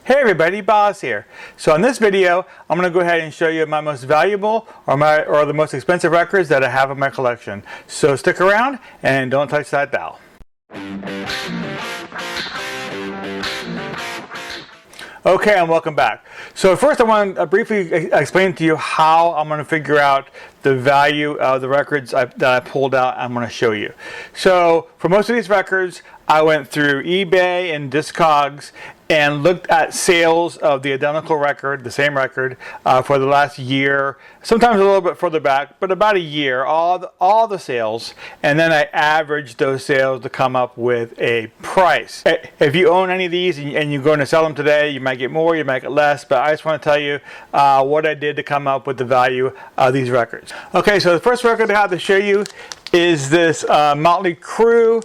Hey everybody, Boz here. So in this video, I'm going to go ahead and show you my most valuable or the most expensive records that I have in my collection. So stick around and don't touch that dial. Okay, and welcome back. So first I want to briefly explain to you how I'm going to figure out the value of the records that I pulled out. I'm going to show you. So for most of these records, I went through eBay and Discogs and looked at sales of the identical record, the same record, for the last year, sometimes a little bit further back, but about a year, all the sales, and then I averaged those sales to come up with a price. If you own any of these and you're going to sell them today, you might get more, you might get less, but I just want to tell you what I did to come up with the value of these records. Okay, so the first record I have to show you is this Mötley Crüe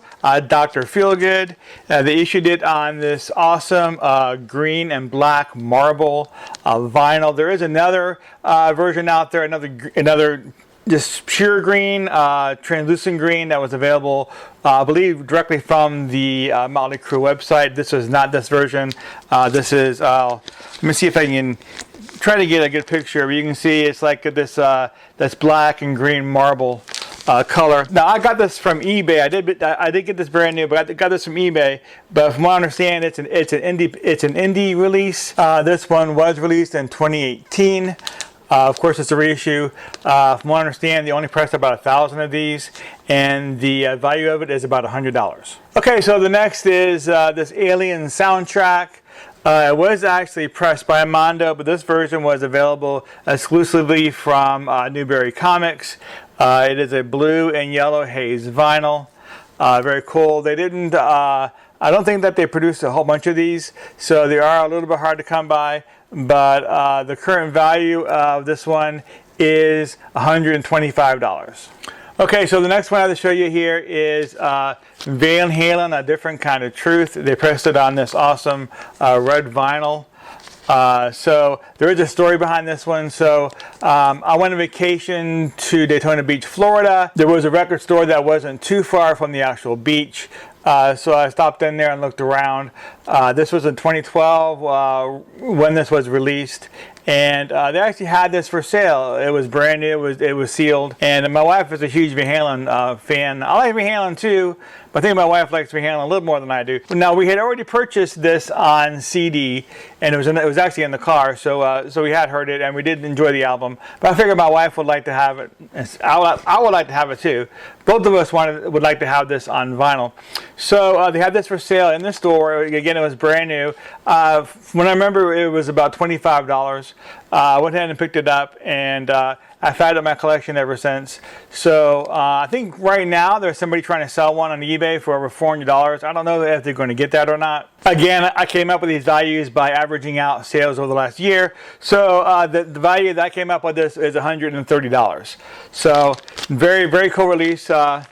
Dr. Feelgood. They issued it on this awesome green and black marble vinyl. There is another version out there, another just pure green, translucent green that was available, I believe, directly from the Mötley Crüe website. This was not this version. This is, let me see if I can try to get a good picture. You can see it's like this black and green marble color. Now I got this from eBay. I did get this brand new, but I got this from eBay. But from what I understand, it's an indie release. This one was released in 2018. Of course, it's a reissue. From what I understand, they only pressed about 1,000 of these, and the value of it is about $100. Okay, so the next is this Alien soundtrack. It was actually pressed by Mondo, but this version was available exclusively from Newbury Comics. It is a blue and yellow haze vinyl. Very cool. They didn't, I don't think that they produced a whole bunch of these, so they are a little bit hard to come by, but the current value of this one is $125. Okay, so the next one I have to show you here is Halen, A Different Kind of Truth. They pressed it on this awesome red vinyl. So there is a story behind this one. So I went on vacation to Daytona Beach, Florida. There was a record store that wasn't too far from the actual beach. So I stopped in there and looked around. This was in 2012 when this was released. And they actually had this for sale. It was brand new, it was sealed. And my wife is a huge Van Halen fan. I like Van Halen too, but I think my wife likes Van Halen a little more than I do. Now, we had already purchased this on CD, and it was actually in the car, so we had heard it, and we did enjoy the album. But I figured my wife would like to have it. I would like to have it too. Both of us would like to have this on vinyl. So they had this for sale in the store. Again, it was brand new. When I remember, it was about $25. I went ahead and picked it up, and I've had it in my collection ever since. So I think right now there's somebody trying to sell one on eBay for over $400. I don't know if they're going to get that or not. Again, I came up with these values by averaging out sales over the last year. So the value that I came up with this is $130. So very, very cool release from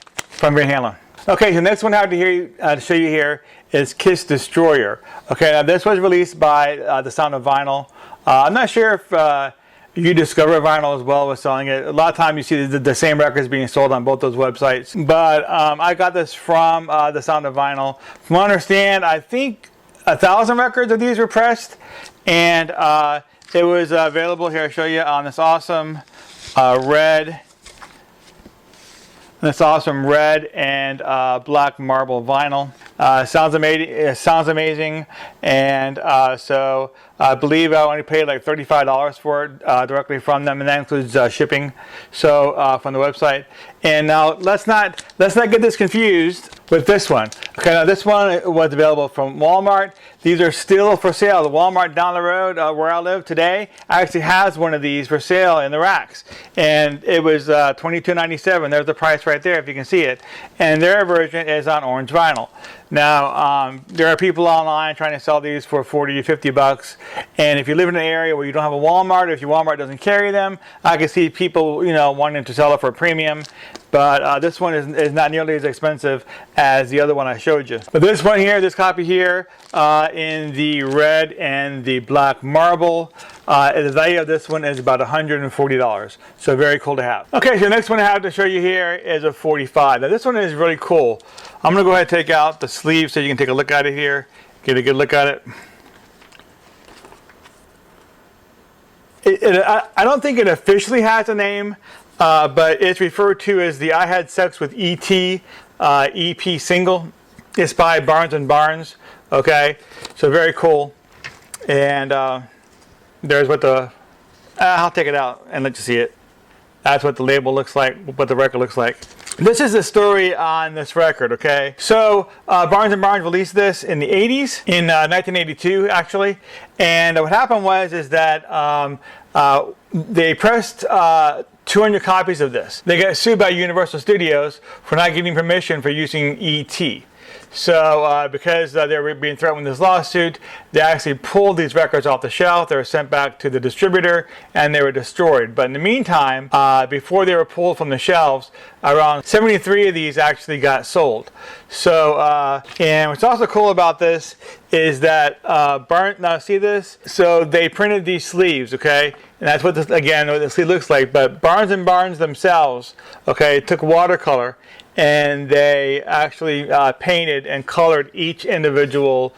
Van Halen. Okay, so the next one I have to show you here is Kiss Destroyer. Okay, now this was released by The Sound of Vinyl. I'm not sure if you Discover Vinyl as well was selling it. A lot of times you see the same records being sold on both those websites. But I got this from The Sound of Vinyl. From what I understand, I think 1,000 records of these were pressed. And it was available, here I'll show you, on this awesome red and black marble vinyl. Sounds amazing, and so I believe I only paid like $35 for it directly from them, and that includes shipping. So from the website. And now let's not get this confused with this one. Okay, now this one was available from Walmart. These are still for sale. The Walmart down the road where I live today actually has one of these for sale in the racks, and it was $22.97. There's the price right there if you can see it. And their version is on orange vinyl. Now, there are people online trying to sell these for $40 to $50, and if you live in an area where you don't have a Walmart, or if your Walmart doesn't carry them, I can see people, wanting to sell it for a premium. But this one is not nearly as expensive as the other one I showed you. But this one here, this copy here, in the red and the black marble, the value of this one is about $140. So very cool to have. Okay, so the next one I have to show you here is a 45. Now this one is really cool. I'm going to go ahead and take out the sleeve so you can take a look at it here. Get a good look at it. I don't think it officially has a name, but it's referred to as the I Had Sex with E.T. EP single. It's by Barnes & Barnes. Okay, so very cool. And there's what the, I'll take it out and let you see it. That's what the label looks like, what the record looks like. This is the story on this record, okay? So Barnes & Barnes released this in the 80s, in 1982 actually. And what happened was is that they pressed 200 copies of this. They got sued by Universal Studios for not getting permission for using E.T. So because they were being threatened with this lawsuit, they actually pulled these records off the shelf. They were sent back to the distributor and they were destroyed. But in the meantime, before they were pulled from the shelves, around 73 of these actually got sold. So, and what's also cool about this is that now see this? So they printed these sleeves, okay? And that's what this, again, what the sleeve looks like. But Barnes & Barnes themselves, okay, took watercolor and they actually painted and colored each individual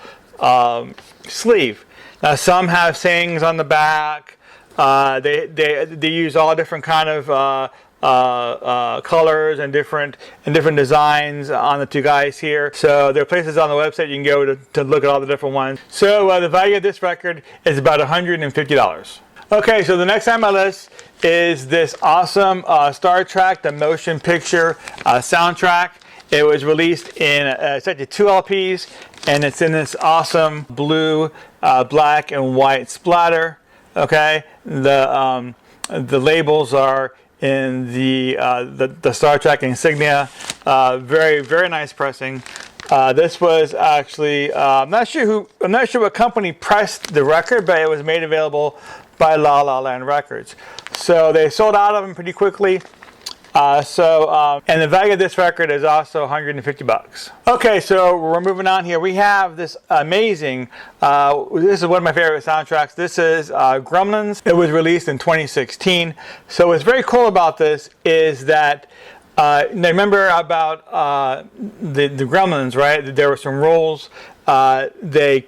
sleeve. Now some have sayings on the back. They use all different kind of colors and different designs on the two guys here. So there are places on the website you can go to look at all the different ones. So the value of this record is about $150. Okay, so the next on my list is this awesome Star Trek, the motion picture soundtrack. It was released in, it's actually 2 LPs, and it's in this awesome blue, black, and white splatter. Okay, the labels are in the Star Trek insignia. Very, very nice pressing. This was actually I'm not sure what company pressed the record, but it was made available by La La Land Records. So they sold out of them pretty quickly. And the value of this record is also $150. Okay, so we're moving on here. We have this amazing, this is one of my favorite soundtracks. This is Gremlins. It was released in 2016. So what's very cool about this is that, remember about the Gremlins, right? There were some rules. They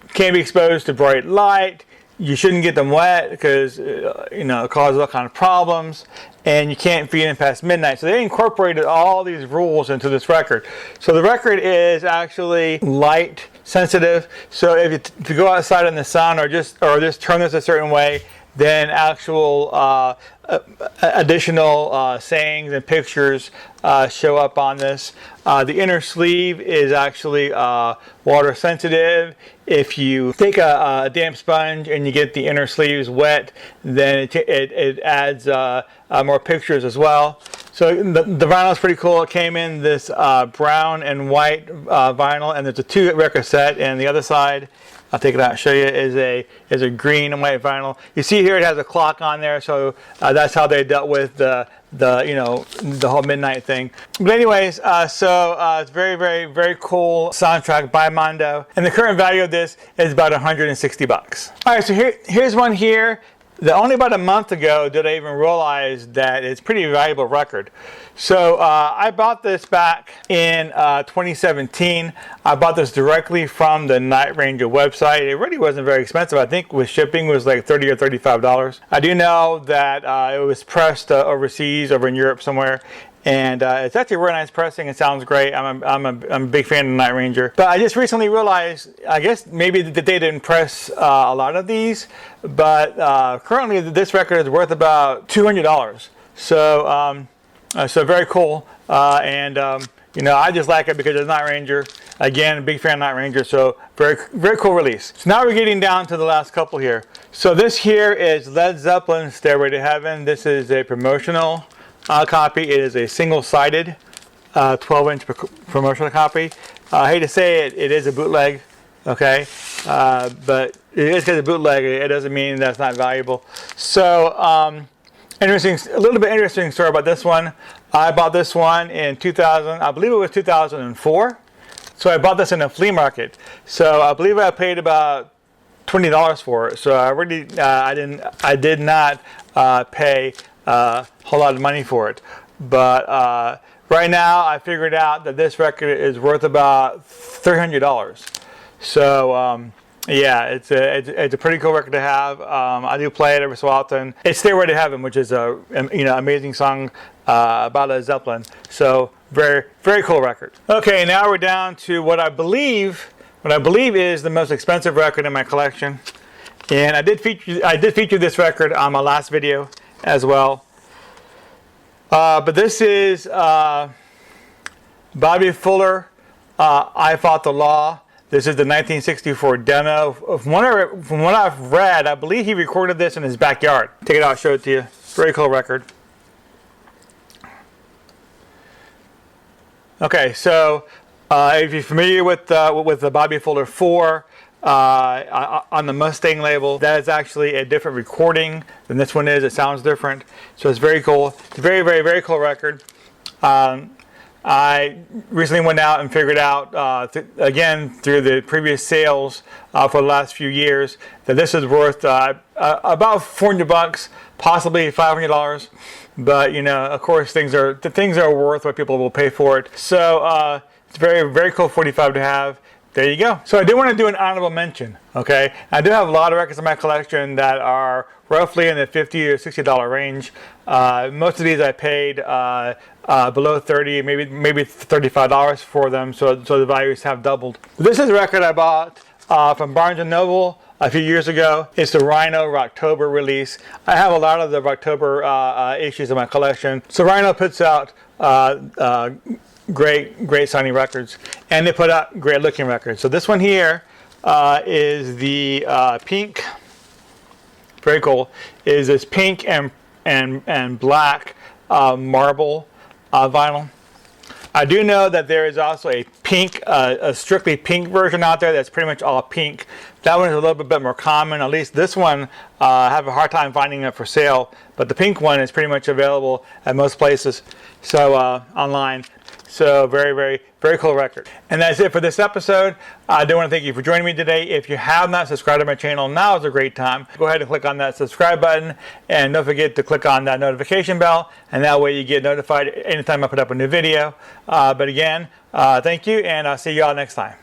can't be exposed to bright light. You shouldn't get them wet because it causes all kind of problems, and you can't feed them past midnight. So they incorporated all these rules into this record. So the record is actually light sensitive. So if you go outside in the sun or just turn this a certain way, then actual additional sayings and pictures show up on this. The inner sleeve is actually water sensitive. If you take a damp sponge and you get the inner sleeves wet, then it adds more pictures as well. So the vinyl is pretty cool. It came in this brown and white vinyl, and there's a 2-record set, and the other side, I'll take it out and show you, is a green and white vinyl. You see here it has a clock on there, so that's how they dealt with the whole midnight thing. But anyways, it's very, very, very cool soundtrack by Mondo, and the current value of this is about $160. All right, so here's one here. Only about a month ago did I even realize that it's a pretty valuable record. So I bought this back in 2017. I bought this directly from the Night Ranger website. It really wasn't very expensive. I think with shipping it was like $30 or $35. I do know that it was pressed overseas, over in Europe somewhere. And it's actually a really nice pressing. It sounds great. I'm a big fan of the Night Ranger. But I just recently realized, I guess maybe that they didn't press a lot of these. But currently this record is worth about $200. So so very cool. I just like it because it's Night Ranger. Again, a big fan of Night Ranger. So very, very cool release. So now we're getting down to the last couple here. So this here is Led Zeppelin, Stairway to Heaven. This is a promotional copy. It is a single-sided 12-inch promotional copy. I hate to say it, it is a bootleg, okay? But it is because it's a bootleg. It doesn't mean that's not valuable. So, a little bit interesting story about this one. I bought this one in 2000. I believe it was 2004. So I bought this in a flea market. So I believe I paid about $20 for it. So I did not pay a whole lot of money for it. But right now I figured out that this record is worth about $300. So Yeah, it's a pretty cool record to have. I do play it every so often. It's "Stairway to Heaven," which is a amazing song about a Zeppelin. So very cool record. Okay, now we're down to what I believe is the most expensive record in my collection, and I did feature this record on my last video as well. But this is Bobby Fuller. I Fought the Law. This is the 1964 demo. From what I've read, I believe he recorded this in his backyard. Take it out, I'll show it to you. Very cool record. Okay, so if you're familiar with the Bobby Fuller 4 on the Mustang label, that is actually a different recording than this one is. It sounds different, so it's very cool. It's a very cool record. I recently went out and figured out, again, through the previous sales for the last few years, that this is worth about $400, possibly $500. But of course, things are worth what people will pay for it. So it's very cool 45 to have. There you go. So I do want to do an honorable mention. Okay, I do have a lot of records in my collection that are roughly in the $50 or $60 range. Most of these I paid below $30, maybe $35 for them. So the values have doubled. This is a record I bought from Barnes & Noble a few years ago. It's the Rhino Rocktober release. I have a lot of the Rocktober issues in my collection. So Rhino puts out great sounding records, and they put out great looking records. So this one here is the pink. Very cool. Is this pink and black marble vinyl. I do know that there is also a pink, a strictly pink version out there that's pretty much all pink. That one is a little bit more common. At least this one, I have a hard time finding it for sale. But the pink one is pretty much available at most places, so online. So very cool record. And that's it for this episode. I do want to thank you for joining me today. If you have not subscribed to my channel, now is a great time. Go ahead and click on that subscribe button, and don't forget to click on that notification bell, and that way you get notified anytime I put up a new video. But again, thank you, and I'll see you all next time.